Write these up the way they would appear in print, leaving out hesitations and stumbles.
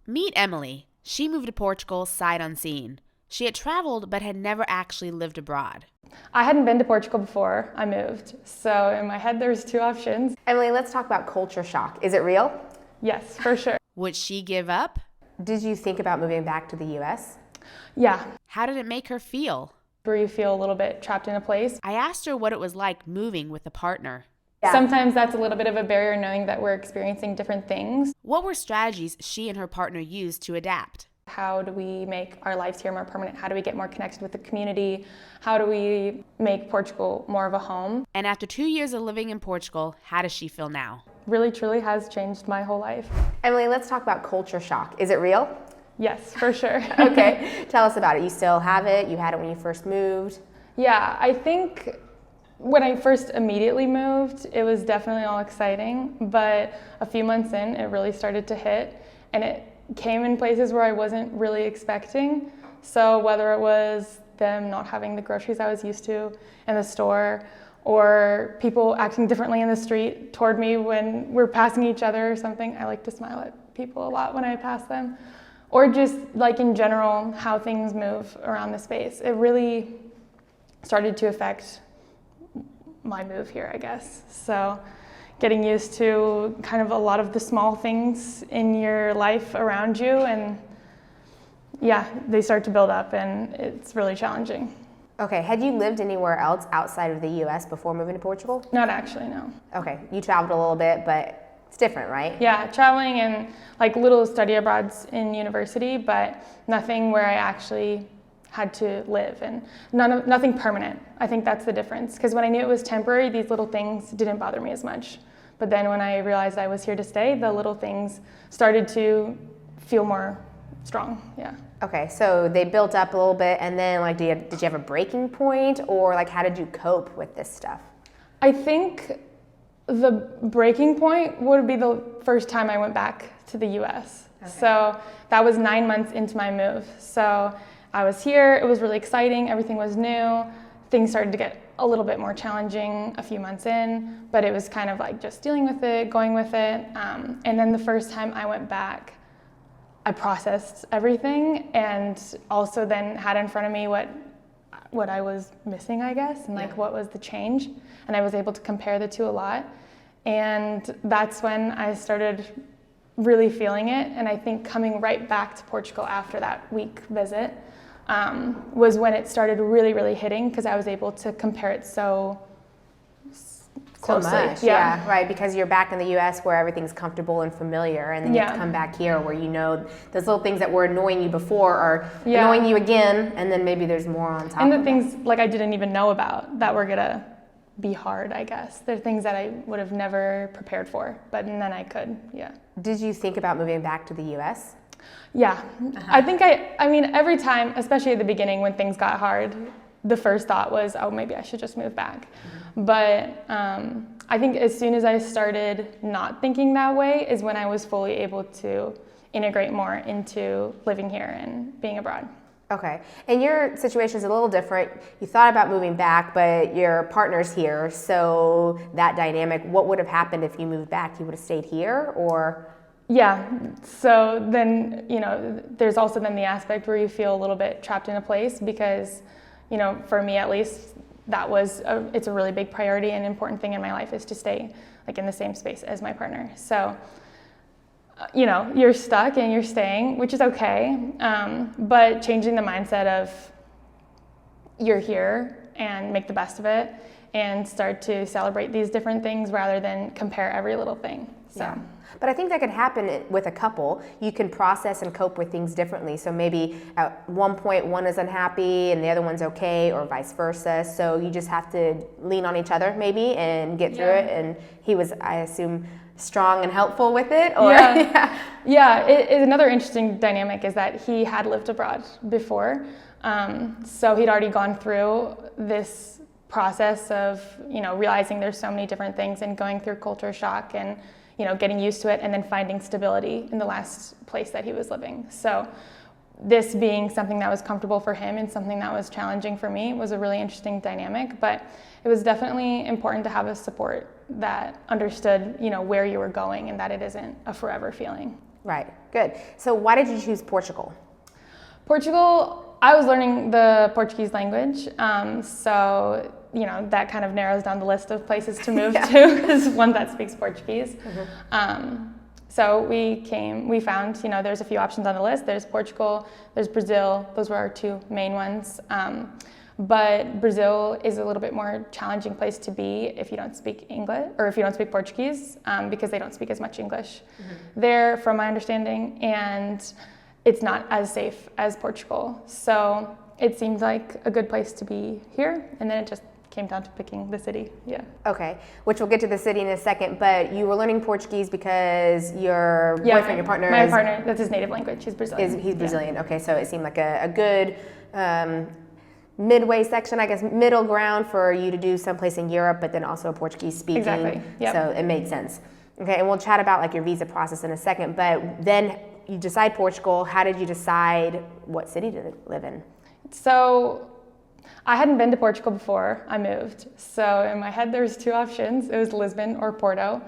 Meet Emily. She moved to Portugal sight unseen. She had traveled but had never actually lived abroad. I hadn't been to Portugal before I moved, so in my head there was two options. Emily, let's talk about culture shock. Is it real? Yes, for sure. Would she give up? Did you think about moving back to the US? Yeah. How did it make her feel? Where you feel a little bit trapped in a place. I asked her what it was like moving with a partner. Yeah. Sometimes that's a little bit of a barrier, knowing that we're experiencing different things. What were strategies she and her partner used to adapt? How do we make our lives here more permanent? How do we get more connected with the community? How do we make Portugal more of a home? And after 2 years of living in Portugal, how does she feel now? Really, truly has changed my whole life. Emily, let's talk about culture shock. Is it real? Yes, for sure. Okay, tell us about it. You still have it? You had it when you first moved? Yeah, I think when I first immediately moved, it was definitely all exciting, but a few months in, it really started to hit, and it came in places where I wasn't really expecting. So whether it was them not having the groceries I was used to in the store, or people acting differently in the street toward me when we're passing each other or something. I like to smile at people a lot when I pass them. Or just like in general, how things move around the space. It really started to affect my move here, I guess. So getting used to kind of a lot of the small things in your life around you, and yeah, they start to build up and it's really challenging. Okay, had you lived anywhere else outside of the US before moving to Portugal? Not actually, no. Okay, you traveled a little bit, but it's different, right? Yeah, traveling and like little study abroads in university, but nothing where I actually had to live, and nothing permanent. I think that's the difference, because when I knew it was temporary, these little things didn't bother me as much. But then when I realized I was here to stay, the little things started to feel more strong, yeah. Okay, so they built up a little bit, and then like, did you have a breaking point, or like how did you cope with this stuff? I think the breaking point would be the first time I went back to the US. Okay. So that was 9 months into my move. So I was here, it was really exciting, everything was new. Things started to get a little bit more challenging a few months in, but it was kind of like just dealing with it, going with it. And then the first time I went back, I processed everything, and also then had in front of me what I was missing, I guess, and like what was the change. And I was able to compare the two a lot. And that's when I started really feeling it. And I think coming right back to Portugal after that week visit was when it started really, really hitting, because I was able to compare it so closely. Much, yeah, right, because you're back in the US where everything's comfortable and familiar, and then you have to come back here where you know those little things that were annoying you before are annoying you again, and then maybe there's more on top. And the things like I didn't even know about that were gonna be hard, I guess. They're things that I would have never prepared for, but then I could, yeah. Did you think about moving back to the US? Yeah, I think I mean, every time, especially at the beginning when things got hard, the first thought was, oh, maybe I should just move back. But I think as soon as I started not thinking that way is when I was fully able to integrate more into living here and being abroad. Okay, and your situation is a little different. You thought about moving back, but your partner's here, so that dynamic, what would have happened if you moved back? You would have stayed here, or? Yeah, so then, you know, there's also then the aspect where you feel a little bit trapped in a place, because, you know, for me at least, it's a really big priority and important thing in my life is to stay like in the same space as my partner. So, you know, you're stuck and you're staying, which is okay, but changing the mindset of you're here and make the best of it and start to celebrate these different things rather than compare every little thing. So. Yeah. But I think that could happen with a couple. You can process and cope with things differently. So maybe at one point one is unhappy and the other one's okay, or vice versa. So you just have to lean on each other maybe and get through it. And he was, I assume, strong and helpful with it? Or? Another interesting dynamic is that he had lived abroad before. So he'd already gone through this process of, you know, realizing there's so many different things and going through culture shock and, you know, getting used to it and then finding stability in the last place that he was living. So this being something that was comfortable for him and something that was challenging for me was a really interesting dynamic, but it was definitely important to have a support that understood, you know, where you were going and that it isn't a forever feeling. Right, good. So why did you choose Portugal? Portugal, I was learning the Portuguese language, so that kind of narrows down the list of places to move to, is one that speaks Portuguese. So we found, there's a few options on the list. There's Portugal, there's Brazil. Those were our two main ones. But Brazil is a little bit more challenging place to be if you don't speak English, or if you don't speak Portuguese, because they don't speak as much English there, from my understanding, and it's not as safe as Portugal. So it seemed like a good place to be here, and then it just came down to picking the city. Yeah. Okay, which we'll get to the city in a second, but you were learning Portuguese because your boyfriend, your partner, my partner, that's his native language. He's Brazilian. He's Brazilian. Okay, so it seemed like a good midway section, I guess, middle ground for you to do someplace in Europe, but then also Portuguese speaking. Exactly. Yep. So it made sense. Okay, and we'll chat about like your visa process in a second, but then you decide Portugal. How did you decide what city to live in? So I hadn't been to Portugal before I moved. So in my head, there was two options. It was Lisbon or Porto,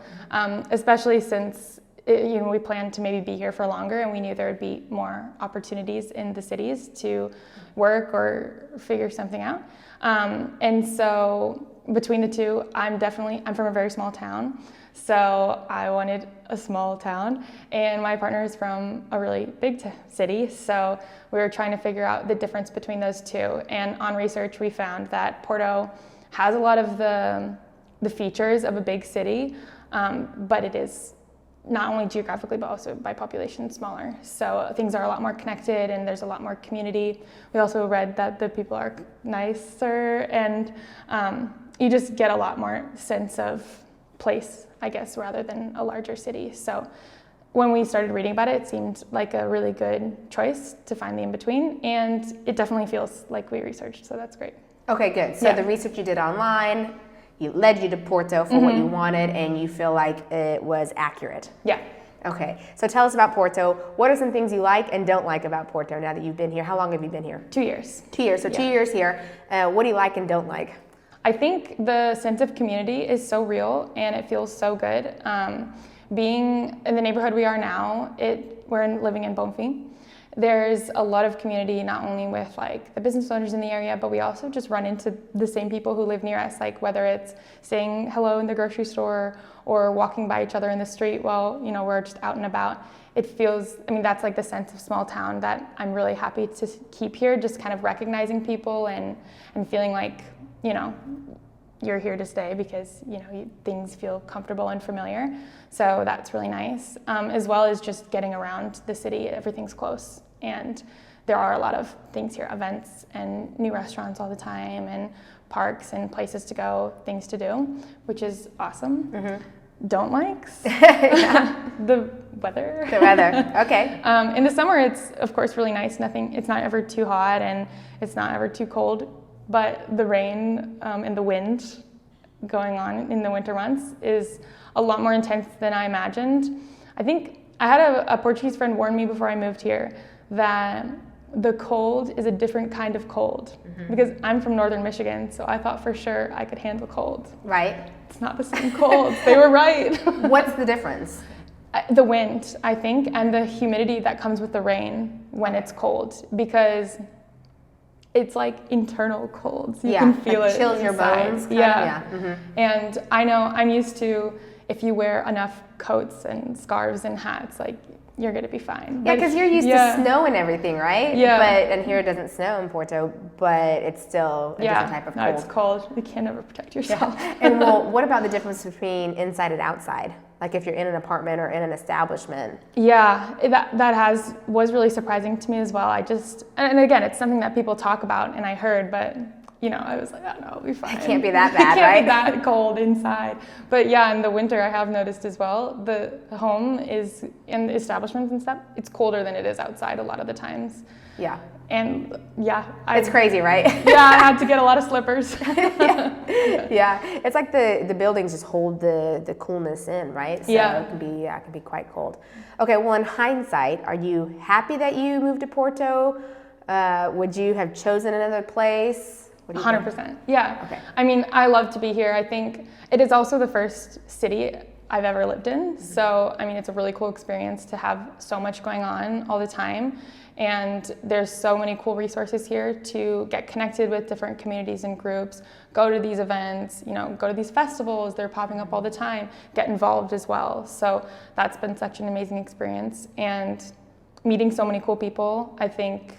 especially since we planned to maybe be here for longer, and we knew there would be more opportunities in the cities to work or figure something out. And so between the two, I'm from a very small town. So I wanted a small town, and my partner is from a really big city. So we were trying to figure out the difference between those two. And on research, we found that Porto has a lot of the features of a big city, but it is not only geographically, but also by population smaller. So things are a lot more connected, and there's a lot more community. We also read that the people are nicer, and you just get a lot more sense of place, I guess, rather than a larger city. So when we started reading about it, it seemed like a really good choice to find the in-between, and it definitely feels like we researched, so that's great. Okay, good. So the research you did online led you to Porto for what you wanted, and you feel like it was accurate. Yeah. Okay, so tell us about Porto. What are some things you like and don't like about Porto now that you've been here? How long have you been here? 2 years. 2 years, so 2 years here. What do you like and don't like? I think the sense of community is so real, and it feels so good. Being in the neighborhood we are now, we're living in Bonfim. There's a lot of community, not only with like the business owners in the area, but we also just run into the same people who live near us, like whether it's saying hello in the grocery store or walking by each other in the street while we're just out and about. It feels, that's like the sense of small town that I'm really happy to keep here, just kind of recognizing people and feeling like, you're here to stay because, things feel comfortable and familiar. So that's really nice, as well as just getting around the city. Everything's close, and there are a lot of things here, events and new restaurants all the time, and parks and places to go, things to do, which is awesome. Don't like the weather. The weather, okay. In the summer, it's of course really nice. It's not ever too hot, and it's not ever too cold. But the rain and the wind going on in the winter months is a lot more intense than I imagined. I think I had a Portuguese friend warn me before I moved here that the cold is a different kind of cold, because I'm from northern Michigan, so I thought for sure I could handle cold. Right. It's not the same cold. They were right. What's the difference? The wind, I think, and the humidity that comes with the rain when it's cold, because it's like internal colds. You can feel it. Chills your bones. And I know I'm used to, if you wear enough coats and scarves and hats, like you're gonna be fine. Yeah, because you're used to snow and everything, right? Yeah. And here it doesn't snow in Porto, but it's still a different type of cold. No, it's cold. You can't ever protect yourself. And what about the difference between inside and outside? Like if you're in an apartment or in an establishment? Yeah, that was really surprising to me as well. And again, it's something that people talk about, and I heard, but I was like, oh no, I'll be fine. It can't be that bad, it right? can't be that cold inside. But yeah, in the winter, I have noticed as well, the home is in the establishments and stuff, it's colder than it is outside a lot of the times. Yeah. And it's crazy, right? Yeah, I had to get a lot of slippers. Yeah. It's like the buildings just hold the coolness in, right? So it can be quite cold. Okay, well, in hindsight, are you happy that you moved to Porto? Would you have chosen another place? 100%. Yeah. Okay. I love to be here. I think it is also the first city I've ever lived in. So, I mean, it's a really cool experience to have so much going on all the time. And there's so many cool resources here to get connected with different communities and groups, go to these events, go to these festivals, they're popping up all the time, get involved as well. So that's been such an amazing experience. And meeting so many cool people, I think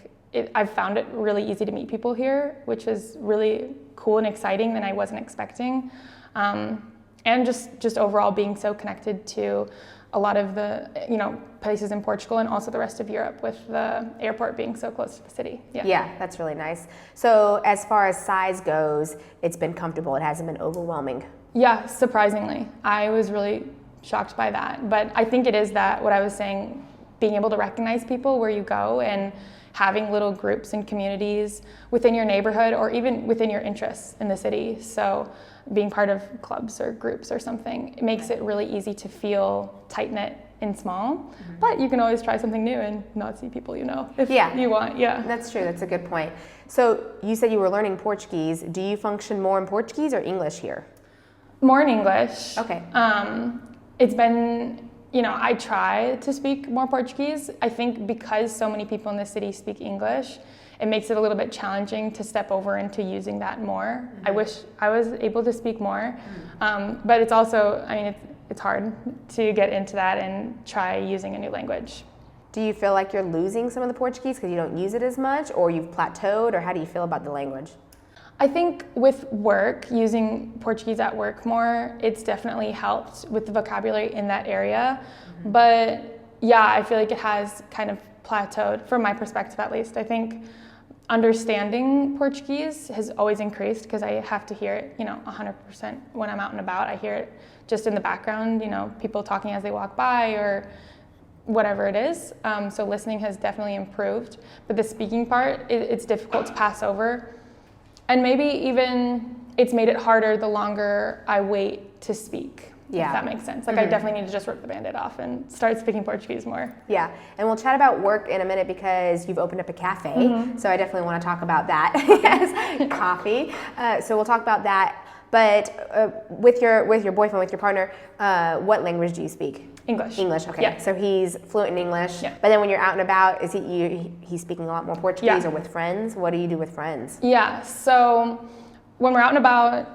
I've found it really easy to meet people here, which is really cool and exciting than I wasn't expecting. And just overall being so connected to a lot of the places in Portugal and also the rest of Europe, with the airport being so close to the city. Yeah, that's really nice. So as far as size goes, it's been comfortable. It hasn't been overwhelming. Yeah, surprisingly. I was really shocked by that. But I think it is that, what I was saying, being able to recognize people where you go and having little groups and communities within your neighborhood or even within your interests in the city. So being part of clubs or groups or something, it makes it really easy to feel tight-knit and small. But you can always try something new and not see people if you want. Yeah, that's true. That's a good point. So you said you were learning Portuguese. Do you function more in Portuguese or English here? More in English. Okay. It's been, I try to speak more Portuguese. I think because so many people in the city speak English, it makes it a little bit challenging to step over into using that more. I wish I was able to speak more, but it's also, it's hard to get into that and try using a new language. Do you feel like you're losing some of the Portuguese because you don't use it as much, or you've plateaued, or how do you feel about the language? I think with work, using Portuguese at work more, it's definitely helped with the vocabulary in that area. But yeah, I feel like it has kind of plateaued, from my perspective at least. I think understanding Portuguese has always increased because I have to hear it, 100% when I'm out and about. I hear it just in the background, people talking as they walk by or whatever it is. So listening has definitely improved. But the speaking part, it's difficult to pass over. And maybe even it's made it harder the longer I wait to speak. Yeah. If that makes sense. Like I definitely need to just rip the Band-Aid off and start speaking Portuguese more. Yeah, and we'll chat about work in a minute because you've opened up a cafe. So I definitely want to talk about that. Yes, coffee. So we'll talk about that. But with your boyfriend, with your partner, what language do you speak? English. English, okay. Yeah. So he's fluent in English. Yeah. But then when you're out and about, is he's speaking a lot more Portuguese or with friends? What do you do with friends? Yeah, so when we're out and about,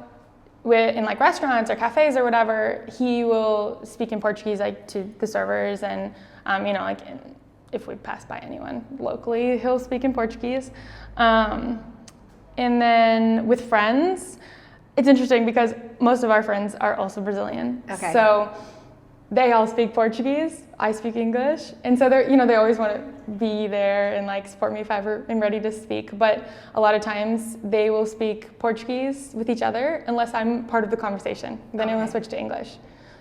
in like restaurants or cafes or whatever, he will speak in Portuguese like to the servers, and if we pass by anyone locally, he'll speak in Portuguese. And then with friends, it's interesting because most of our friends are also Brazilian. Okay. So they all speak Portuguese, I speak English, and so they always want to be there and like support me if I ever am ready to speak. But a lot of times they will speak Portuguese with each other unless I'm part of the conversation. Then I will switch to English.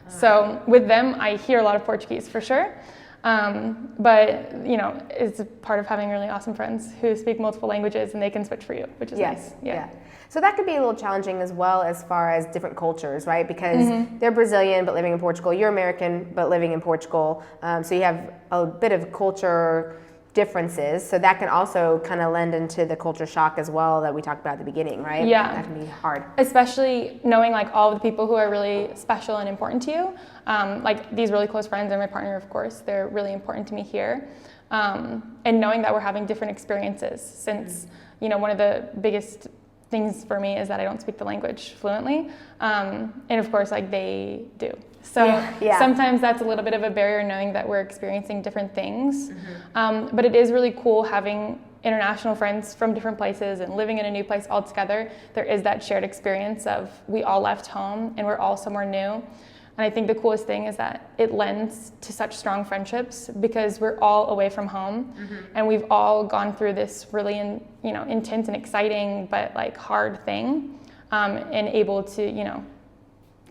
So with them, I hear a lot of Portuguese for sure. But it's a part of having really awesome friends who speak multiple languages and they can switch for you, which is nice. Yeah. So that could be a little challenging as well as far as different cultures, right? Because they're Brazilian but living in Portugal. You're American but living in Portugal. So you have a bit of culture differences. So that can also kind of lend into the culture shock as well that we talked about at the beginning, right? Yeah. That can be hard. Especially knowing like all of the people who are really special and important to you. Like these really close friends and my partner, of course, they're really important to me here. And knowing that we're having different experiences since, one of the biggest things for me is that I don't speak the language fluently. And of course, like they do. So sometimes that's a little bit of a barrier knowing that we're experiencing different things. But it is really cool having international friends from different places and living in a new place all together. There is that shared experience of we all left home and we're all somewhere new. And I think the coolest thing is that it lends to such strong friendships because we're all away from home and we've all gone through this really intense and exciting but like hard thing and able to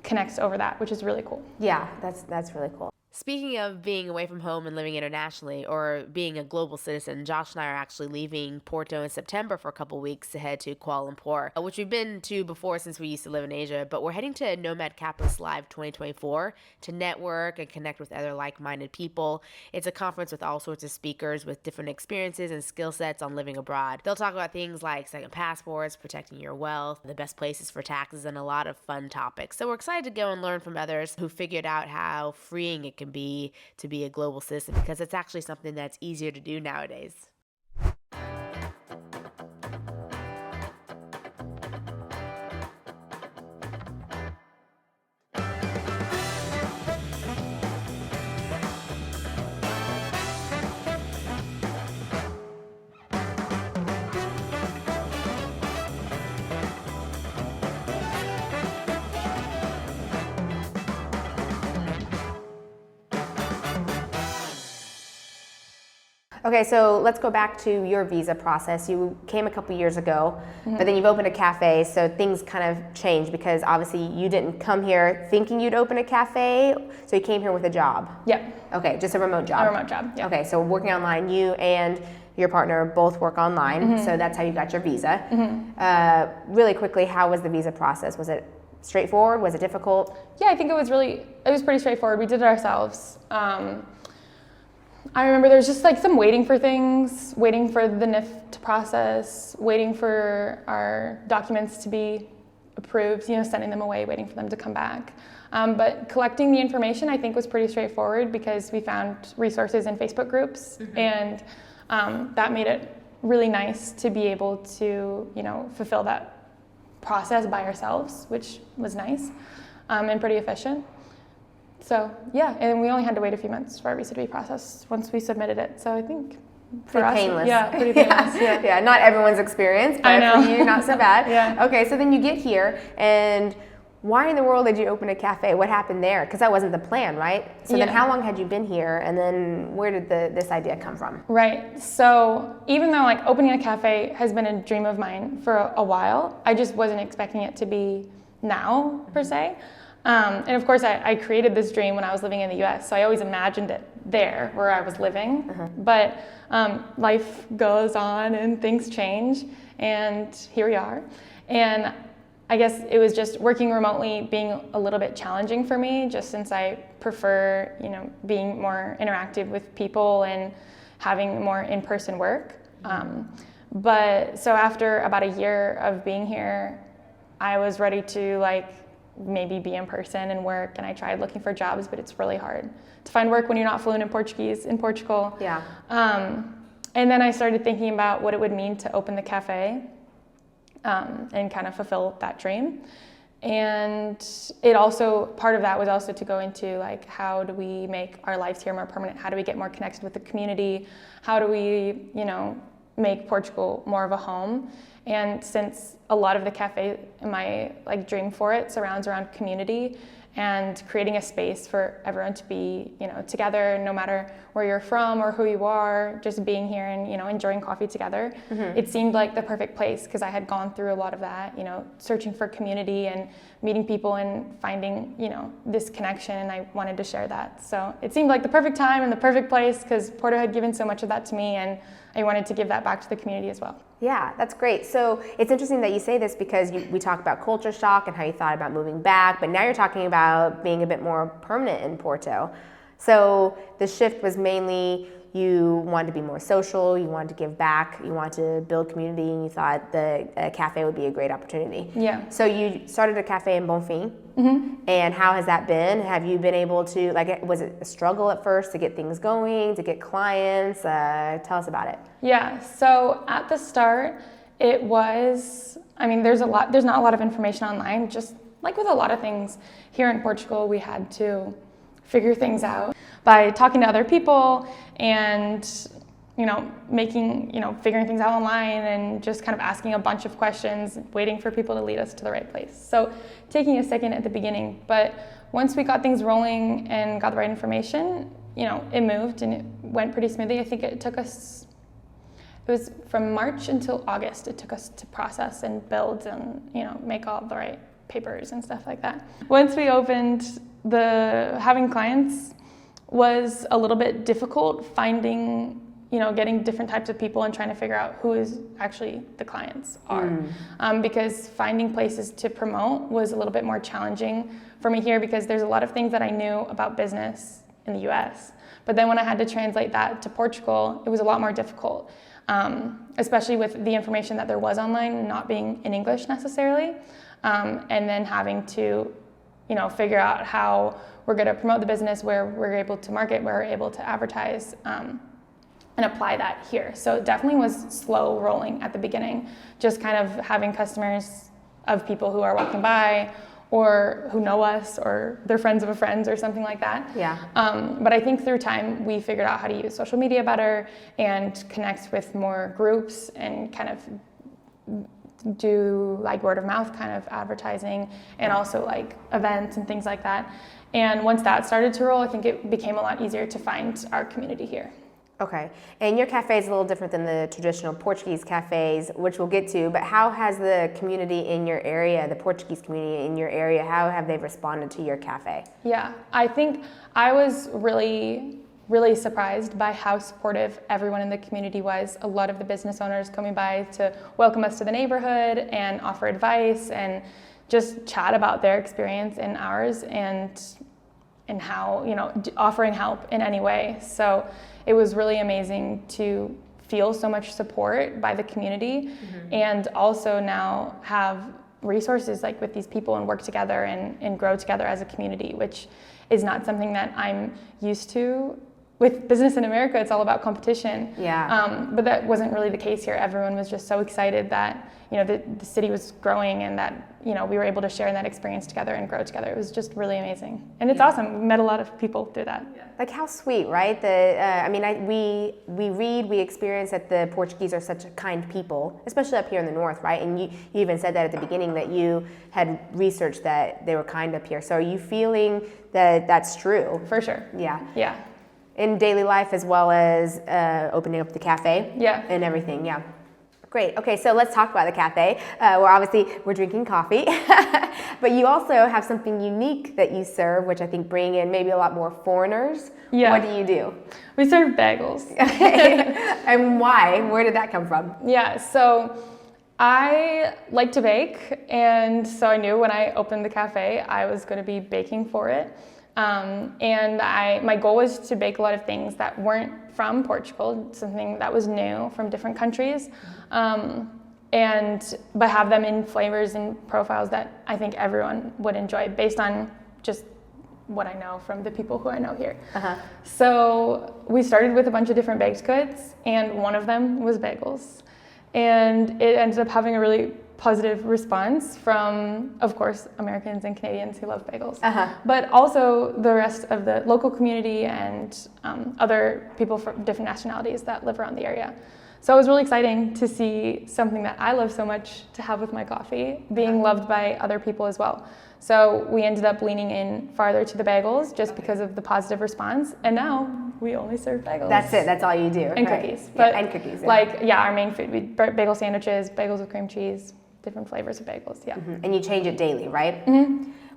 connect over that, which is really cool. Yeah, that's really cool. Speaking of being away from home and living internationally, or being a global citizen, Josh and I are actually leaving Porto in September for a couple weeks to head to Kuala Lumpur, which we've been to before since we used to live in Asia, but we're heading to Nomad Capitalist Live 2024 to network and connect with other like-minded people. It's a conference with all sorts of speakers with different experiences and skill sets on living abroad. They'll talk about things like second passports, protecting your wealth, the best places for taxes, and a lot of fun topics. So we're excited to go and learn from others who figured out how freeing it can be to be a global citizen, because it's actually something that's easier to do nowadays. Okay, so let's go back to your visa process. You came a couple years ago, but then you've opened a cafe, so things kind of changed because obviously you didn't come here thinking you'd open a cafe, so you came here with a job. Yep. Okay, just a remote job. A remote job, yeah. Okay, so working online, you and your partner both work online, so that's how you got your visa. Really quickly, how was the visa process? Was it straightforward? Was it difficult? Yeah, I think it was pretty straightforward. We did it ourselves. I remember there was just like some waiting for things, waiting for the NIF to process, waiting for our documents to be approved, sending them away, waiting for them to come back. But collecting the information, I think, was pretty straightforward because we found resources in Facebook groups, and that made it really nice to be able to, fulfill that process by ourselves, which was nice and pretty efficient. So yeah, and we only had to wait a few months for our visa to be processed once we submitted it. So I think for us, painless. Yeah, pretty painless. Yeah, not everyone's experience, but for you, not so bad. Yeah. Okay, so then you get here, and why in the world did you open a cafe? What happened there? Because that wasn't the plan, right? So then how long had you been here, and then where did this idea come from? Right. So even though like opening a cafe has been a dream of mine for a while, I just wasn't expecting it to be now per se. And of course, I created this dream when I was living in the US, so I always imagined it there where I was living. But life goes on and things change, and here we are. And I guess it was just working remotely being a little bit challenging for me, just since I prefer, being more interactive with people and having more in-person work. But so after about a year of being here, I was ready to maybe be in person and work, and I tried looking for jobs, but it's really hard to find work when you're not fluent in Portuguese in Portugal. Yeah. And then I started thinking about what it would mean to open the cafe and kind of fulfill that dream. And it also, part of that was also to go into how do we make our lives here more permanent? How do we get more connected with the community? How do we, make Portugal more of a home? And since a lot of the cafe, my dream for it surrounds around community and creating a space for everyone to be, together, no matter where you're from or who you are, just being here and, enjoying coffee together. It seemed like the perfect place because I had gone through a lot of that, searching for community and meeting people and finding, this connection, and I wanted to share that. So it seemed like the perfect time and the perfect place because Porto had given so much of that to me, and I wanted to give that back to the community as well. Yeah, that's great. So it's interesting that you say this because we talk about culture shock and how you thought about moving back, but now you're talking about being a bit more permanent in Porto. So the shift was mainly you wanted to be more social, you wanted to give back, you wanted to build community, and you thought the cafe would be a great opportunity. Yeah. So you started a cafe in Bonfim, and how has that been? Have you been able to, was it a struggle at first to get things going, to get clients? Tell us about it. Yeah, so at the start, it was, there's not a lot of information online, just like with a lot of things here in Portugal, we had to figure things out by talking to other people and, figuring things out online and just kind of asking a bunch of questions, waiting for people to lead us to the right place. So taking a second at the beginning, but once we got things rolling and got the right information, it moved and it went pretty smoothly. I think it was from March until August, it took us to process and build and, make all the right papers and stuff like that. Once we opened, having clients was a little bit difficult finding, getting different types of people and trying to figure out who is actually the clients are. Because finding places to promote was a little bit more challenging for me here, because there's a lot of things that I knew about business in the US. But then when I had to translate that to Portugal, it was a lot more difficult, especially with the information that there was online not being in English necessarily, and then having to figure out how we're going to promote the business, where we're able to market, where we're able to advertise, and apply that here. So it definitely was slow rolling at the beginning, just kind of having customers of people who are walking by or who know us or they're friends of a friend or something like that. Yeah. But I think through time we figured out how to use social media better and connect with more groups and kind of do like word of mouth kind of advertising and also like events and things like that. And once that started to roll, I think it became a lot easier to find our community here. Okay, and your cafe is a little different than the traditional Portuguese cafes, which we'll get to, but how has the community in your area, the Portuguese community in your area, how have they responded to your cafe? Yeah, I think I was really surprised by how supportive everyone in the community was. A lot of the business owners coming by to welcome us to the neighborhood and offer advice and just chat about their experience and ours and how, offering help in any way. So it was really amazing to feel so much support by the community and also now have resources like with these people and work together and grow together as a community, which is not something that I'm used to. With business in America, it's all about competition. Yeah. But that wasn't really the case here. Everyone was just so excited that the city was growing and that we were able to share in that experience together and grow together. It was just really amazing, and it's awesome. We met a lot of people through that. Yeah. Like how sweet, right? We experience that the Portuguese are such kind people, especially up here in the north, right? And you even said that at the beginning that you had researched that they were kind up here. So are you feeling that that's true? For sure. Yeah. Yeah. In daily life as well as opening up the cafe. Yeah. And everything. Yeah. Great. Okay, so let's talk about the cafe. We're drinking coffee, but you also have something unique that you serve, which I think bring in maybe a lot more foreigners. Yeah. What do you do? We serve bagels. Okay. And why? Where did that come from? Yeah, so I like to bake, and so I knew when I opened the cafe, I was going to be baking for it. And my goal was to bake a lot of things that weren't from Portugal, something that was new from different countries, but have them in flavors and profiles that I think everyone would enjoy based on just what I know from the people who I know here. So we started with a bunch of different baked goods, and one of them was bagels. And it ended up having a really positive response from, of course, Americans and Canadians who love bagels, but also the rest of the local community and other people from different nationalities that live around the area. So it was really exciting to see something that I love so much to have with my coffee being loved by other people as well. So we ended up leaning in farther to the bagels just because of the positive response, and now we only serve bagels. That's it. That's all you do. And right? cookies. But, and cookies. Yeah. Our main food, bagel sandwiches, bagels with cream cheese, different flavors of bagels, yeah. And you change it daily, right?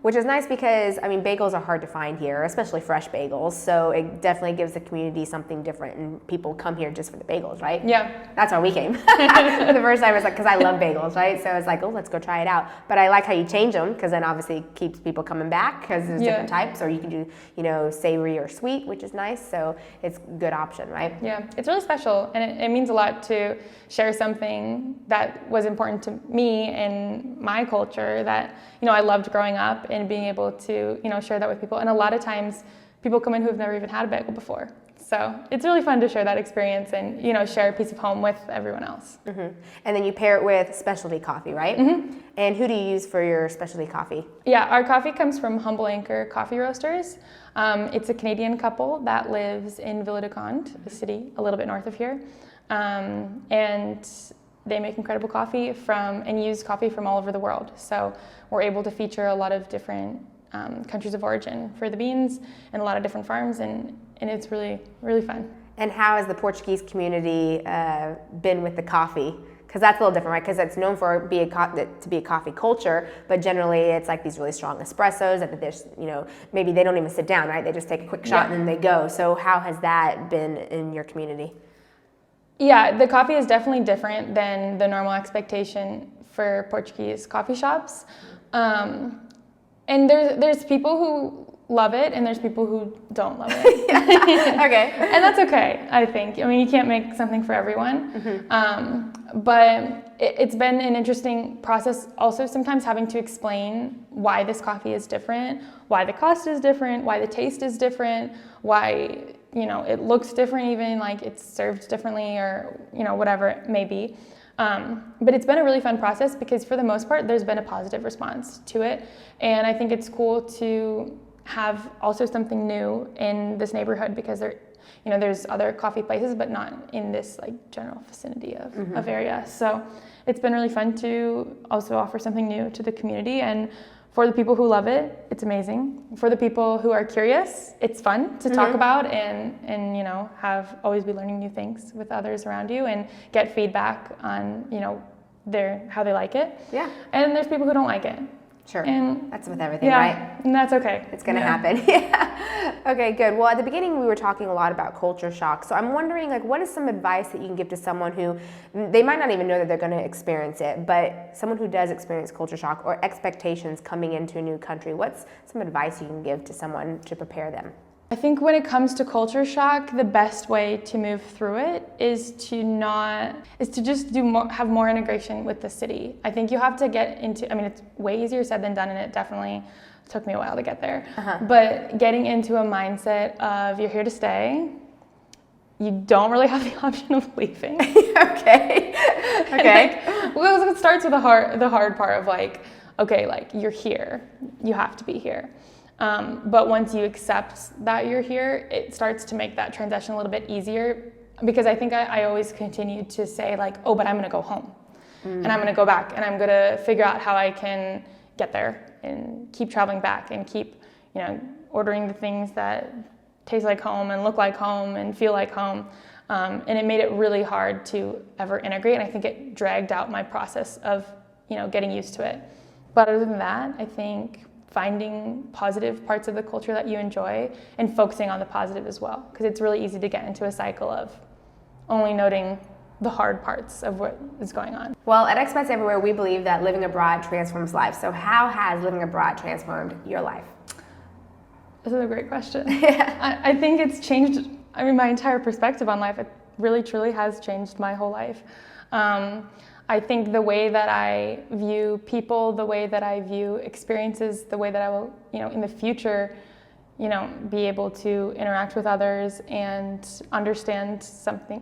Which is nice because, bagels are hard to find here, especially fresh bagels. So it definitely gives the community something different, and people come here just for the bagels, right? Yeah. That's why we came. The first time I was like, because I love bagels, right? So I was like, oh, let's go try it out. But I like how you change them, because then obviously it keeps people coming back, because there's different types. Or you can do, savory or sweet, which is nice. So it's a good option, right? Yeah, it's really special, and it means a lot to share something that was important to me and my culture that, I loved growing up, and being able to, share that with people. And a lot of times people come in who have never even had a bagel before. So it's really fun to share that experience and, share a piece of home with everyone else. And then you pair it with specialty coffee, right? And who do you use for your specialty coffee? Yeah, our coffee comes from Humble Anchor Coffee Roasters. It's a Canadian couple that lives in Vila do Conde, a city a little bit north of here. And they make incredible coffee and use coffee from all over the world. So we're able to feature a lot of different countries of origin for the beans and a lot of different farms, and it's really, really fun. And how has the Portuguese community been with the coffee? Because that's a little different, right? Because it's known for to be a coffee culture, but generally it's like these really strong espressos that there's, maybe they don't even sit down, right? They just take a quick shot and then they go. So how has that been in your community? Yeah, the coffee is definitely different than the normal expectation for Portuguese coffee shops. And there's people who love it and there's people who don't love it. Okay. And that's okay, I think. I mean, you can't make something for everyone. But it's been an interesting process also sometimes having to explain why this coffee is different, why the cost is different, why the taste is different, why it looks different, even like it's served differently or whatever it may be. But it's been a really fun process because for the most part there's been a positive response to it, and I think it's cool to have also something new in this neighborhood because there's other coffee places but not in this like general vicinity of area. So it's been really fun to also offer something new to the community, and for the people who love it, it's amazing. For the people who are curious, it's fun to talk about and have always be learning new things with others around you and get feedback on how they like it. Yeah. And there's people who don't like it. Sure. And that's with everything, right? And that's okay. It's going to happen. Yeah. Okay, good. Well, at the beginning we were talking a lot about culture shock. So I'm wondering, what is some advice that you can give to someone who, they might not even know that they're going to experience it, but someone who does experience culture shock or expectations coming into a new country, what's some advice you can give to someone to prepare them? I think when it comes to culture shock, the best way to move through it is to just have more integration with the city. I think you have to get into, it's way easier said than done, and it definitely took me a while to get there. But getting into a mindset of you're here to stay, you don't really have the option of leaving. Okay. Well, it starts with the hard part of you're here, you have to be here. But once you accept that you're here, it starts to make that transition a little bit easier, because I think I always continue to say but I'm going to go home and I'm going to go back and I'm going to figure out how I can get there and keep traveling back and keep, ordering the things that taste like home and look like home and feel like home. And it made it really hard to ever integrate. And I think it dragged out my process of, getting used to it. But other than that, I think finding positive parts of the culture that you enjoy and focusing on the positive as well, because it's really easy to get into a cycle of only noting the hard parts of what is going on. Well, at Expats Everywhere, we believe that living abroad transforms life. So how has living abroad transformed your life? This is a great question. I think it's changed, my entire perspective on life. It really, truly has changed my whole life. I think the way that I view people, the way that I view experiences, the way that I will, in the future, be able to interact with others and understand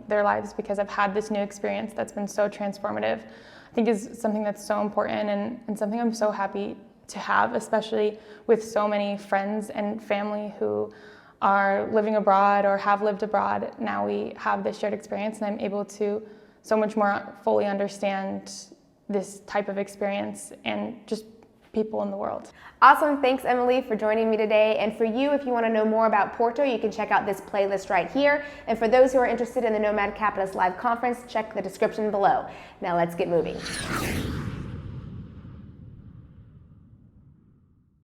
their lives because I've had this new experience that's been so transformative, I think is something that's so important and something I'm so happy to have, especially with so many friends and family who are living abroad or have lived abroad. Now we have this shared experience and I'm able to so much more fully understand this type of experience and just people in the world. Awesome. Thanks, Emily, for joining me today. And for you, if you want to know more about Porto, you can check out this playlist right here. And for those who are interested in the Nomad Capitalist Live Conference, check the description below. Now let's get moving.